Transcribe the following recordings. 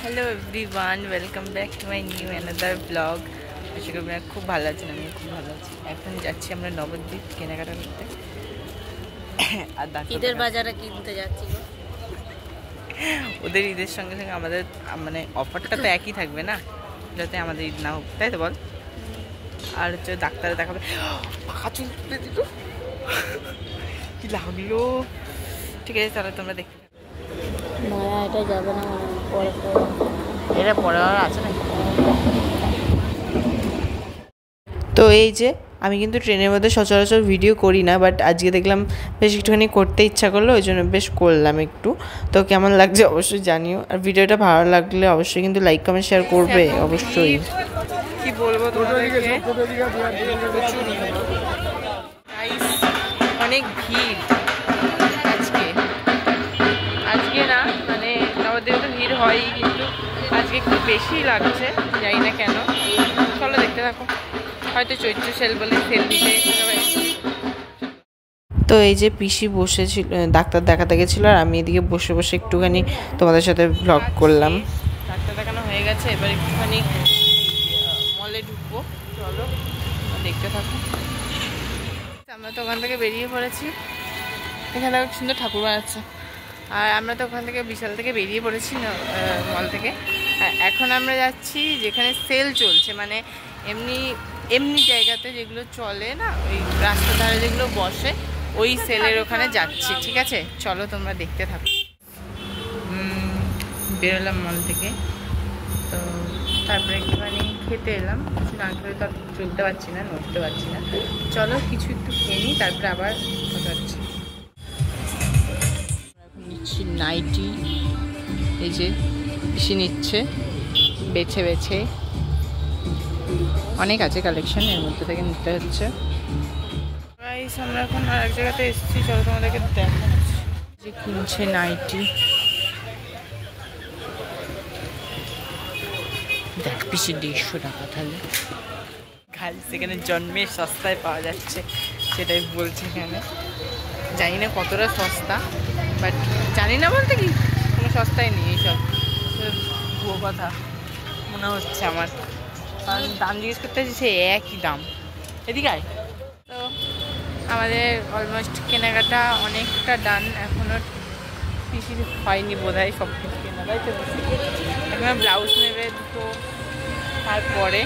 Hello everyone, welcome back to my new another blog. আশা করি আপনারা খুব ভালো আছেন, আমি খুব ভালো আছি। এখন যাচ্ছি আমরা নবদ্বীপ কেনাকাটা করতে। আর ঈদের বাজারে কিনতে যাচ্ছি। ওদের ঈদের সঙ্গে সঙ্গে আমাদের মানে অফারটা তো একই থাকবে না, যাতে আমাদের ঈদ না হোক, তাই তো বল। আর হচ্ছে ডাক্তারে দেখাবে। পাখা চুল তুলে দিল, কি লাগলো। ঠিক আছে, তাহলে তোমরা দেখতে মায়া এটা যাবে না, পরে এটা পরে আছে না। তো এই যে আমি কিন্তু ট্রেনের মধ্যে সচরাচর ভিডিও করি না, বাট আজকে দেখলাম বেশ একটুখানি করতে ইচ্ছা করলো, ওই জন্য বেশ করলাম একটু। তো কেমন লাগছে অবশ্যই জানিও, আর ভিডিওটা ভালো লাগলে অবশ্যই কিন্তু লাইক কমেন্ট শেয়ার করবে অবশ্যই। কি বলবো তোমাদেরকে, অনেক ভিড় আজকে না, মানে নবদ্বীপে তো ভিড় হয়ই, কিন্তু আজকে একটু বেশি লাগছে, জানি না কেন। চলো দেখতে থাকো, হয়তো চৈত্র সেল বলে সেল দিতে সবাই। তো এই যে পিসি বসেছিল, ডাক্তার দেখাতে গেছিলো, আর আমি এদিকে বসে বসে একটুখানি তোমাদের সাথে ব্লগ করলাম। ডাক্তার দেখানো হয়ে গেছে, এবার একটুখানি মলে ঢুকবো, চলো দেখতে থাকো। আমরা তো ওখান থেকে বেরিয়ে পড়েছি, এখানে সুন্দর ঠাকুর বানাচ্ছে। আর আমরা তো ওখান থেকে বিশাল থেকে বেরিয়ে পড়েছি না, মল থেকে। এখন আমরা যাচ্ছি যেখানে সেল চলছে, মানে এমনি এমনি জায়গাতে যেগুলো চলে না, ওই রাস্তার ধারে যেগুলো বসে, ওই সেলের ওখানে যাচ্ছি। ঠিক আছে, চলো তোমরা দেখতে থাকো। বেরোলাম মল থেকে, তো তারপরে একটুখানি খেতে এলাম। কিছু না খেলে তো চলতে পারছি না, নড়তে পারছি না। চলো কিছু একটু খেয়ে নিই, তারপরে আবার কথা হচ্ছে। নিচ্ছি নাইটি, এই যে বেশি নিচ্ছে বেছে বেছে, অনেক আছে কালেকশন, এর মধ্যে থেকে নিতে হচ্ছে। গাইস আমরা এখন আর এক জায়গাতে এসেছি, চলো তোমাদেরকে দেখাচ্ছি যে কিনছে নাইটি। দেখ পিসি 150 টাকা, তাহলে খালি সেখানে জন্মে সস্তায় পাওয়া যাচ্ছে, সেটাই বলছে এখানে। জানি না কতটা সস্তা, বাট জানি না বলতে কি কোনো সস্তায় নেই এইসব, ভুয়ো কথা মনে হচ্ছে আমার, কারণ দাম জিজ্ঞেস করতে হচ্ছে সে একই দাম। এদিকে আয়। তো আমাদের অলমোস্ট কেনাকাটা অনেকটা ডান, এখনও পিসি হয়নি বোধ হয় সব কিছু কেনাকাটাই তো। এখন ব্লাউজ নেবে দুটো, তারপরে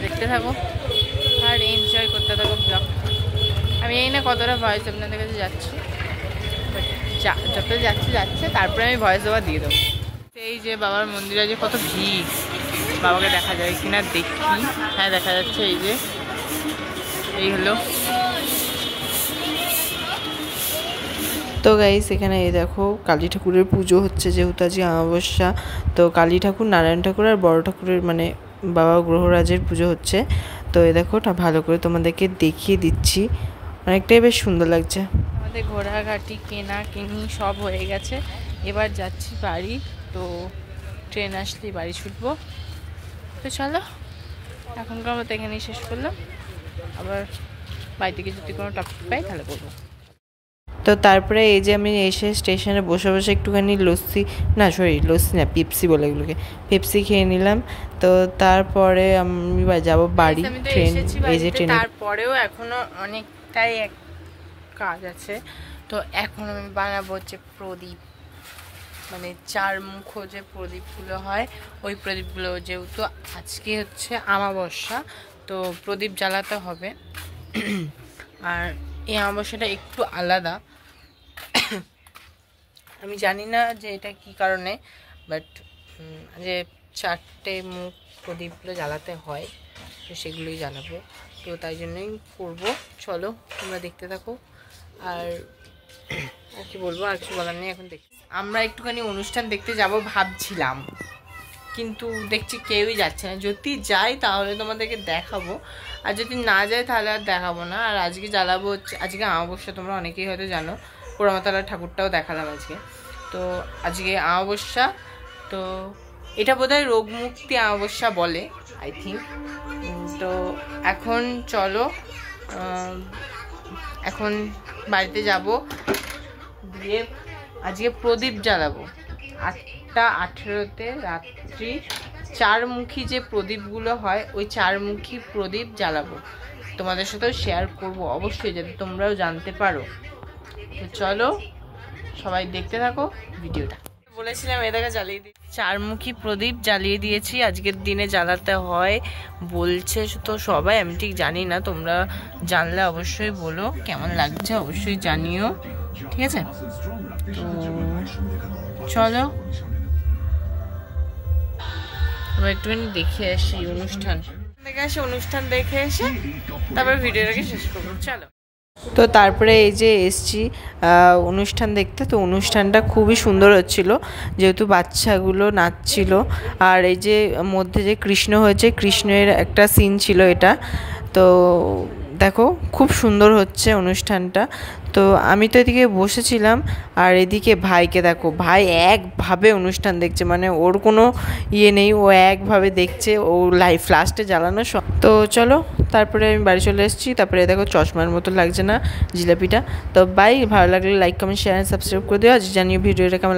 দেখতে থাকো আর এনজয় করতে থাকো ব্লগ। আমি এই না কতটা ভয়েস আপনাদের কাছে যাচ্ছি, বাট যত যাচ্ছে তারপরে আমি ভয়েস ওভার দিয়ে দেবো। এই যে বাবার মন্দির আছে, কত ভিড়, বাবাকে দেখা যায় কিনা দেখি। হ্যাঁ দেখা যাচ্ছে, এই যে এই হলো। তো গাইস এখানে এই দেখো কালী ঠাকুরের পুজো হচ্ছে, যেহেতু আজকে অমাবস্যা, তো কালী ঠাকুর, নারায়ণ ঠাকুর আর বড় ঠাকুরের মানে বাবা গ্রহরাজের পুজো হচ্ছে। তো এই দেখো ওটা ভালো করে তোমাদেরকে দেখিয়ে দিচ্ছি, অনেকটাই বেশ সুন্দর লাগছে। আমাদের ঘোরাঘাটি কেনাকিনি সব হয়ে গেছে, এবার যাচ্ছি বাড়ি। তো ট্রেন আসলেই বাড়ি ছুটবো। তো চলো এখনকার মতো এখানেই শেষ করলাম, আবার বাড়ি থেকে যদি কোনো টপিক পাই তাহলে বলবো। তো তারপরে এই যে আমি এসে স্টেশনে বসে বসে একটুখানি লস্যি, না সরি লস্যি না, পেপসি বলে এগুলোকে, পেপসি খেয়ে নিলাম। তো তারপরে আমি যাবো বাড়ি, ট্রেন এই যে ট্রেনে। তারপরেও এখনো অনেকটাই এক কাজ আছে। তো এখন আমি বানাবো হচ্ছে প্রদীপ, মানে 4 মুখ যে প্রদীপগুলো হয়, ওই প্রদীপগুলো, যেহেতু আজকে হচ্ছে অমাবস্যা, তো প্রদীপ জ্বালাতে হবে। আর এই অমাবস্যাটা একটু আলাদা, আমি জানি না যে এটা কি কারণে, বাট যে 4টে মুখ প্রদীপগুলো জ্বালাতে হয়, তো সেগুলোই জ্বালাবো। তো তাই জন্যই করবো, চলো তোমরা দেখতে থাকো। আর কি বলবো, আর কিছু বলার নেই। এখন দেখি আমরা একটুখানি অনুষ্ঠান দেখতে যাব ভাবছিলাম, কিন্তু দেখছি কেউই যাচ্ছে না। যদি যাই তাহলে তোমাদেরকে দেখাবো, আর যদি না যাই তাহলে আর দেখাবো না। আর আজকে জ্বালাবো হচ্ছে, আজকে অমাবস্যা, তোমরা অনেকেই হয়তো জানো, পোড়ামাতলার ঠাকুরটাও দেখালাম আজকে। তো আজকে অমাবস্যা, তো এটা বোধহয় রোগ মুক্তি অমাবস্যা বলে, আই থিঙ্ক। তো এখন চলো, এখন বাড়িতে যাব, দিয়ে আজকে প্রদীপ জ্বালাবো। 8:18-তে রাত্রি 4মুখী যে প্রদীপগুলো হয় ওই 4মুখী প্রদীপ জ্বালাবো, তোমাদের সাথেও শেয়ার করব অবশ্যই, যাতে তোমরাও জানতে পারো। তো চলো সবাই দেখতে থাকো ভিডিওটা। বলেছিলাম এটাকে জ্বালিয়ে দিই, 4মুখী প্রদীপ জ্বালিয়ে দিয়েছি। আজকের দিনে জ্বালাতে হয় বলছে তো সবাই, আমি ঠিক জানি না, তোমরা জানলে অবশ্যই বলো কেমন লাগছে, অবশ্যই জানিও, ঠিক আছে? তো চলো আমরা একটুখানি দেখে আসি অনুষ্ঠান দেখে এসে তারপর ভিডিওটাকে শেষ করবো। চলো। তো তারপরে এই যে এসছি অনুষ্ঠান দেখতে। তো অনুষ্ঠানটা খুবই সুন্দর হচ্ছিল, যেহেতু বাচ্চাগুলো নাচছিল। আর এই যে মধ্যে যে কৃষ্ণ হয়েছে, কৃষ্ণের একটা সিন ছিল এটা। তো দেখো খুব সুন্দর হচ্ছে অনুষ্ঠানটা। তো আমি তো এদিকে বসেছিলাম, আর এদিকে ভাইকে দেখো, ভাই একভাবে অনুষ্ঠান দেখছে, মানে ওর কোনো ইয়ে নেই, ও একভাবে দেখছে, ও লাইভ ফ্লাস্টে জ্বালানো সব। তো চলো তারপরে আমি বাড়ি চলে এসেছি। তারপরে দেখো চশমার মতো লাগছে না জিলাপিটা। তো বাই, ভালো লাগলে লাইক কমেন্ট শেয়ার সাবস্ক্রাইব করে দিও। আজ জানিও ভিডিওটা কেমন।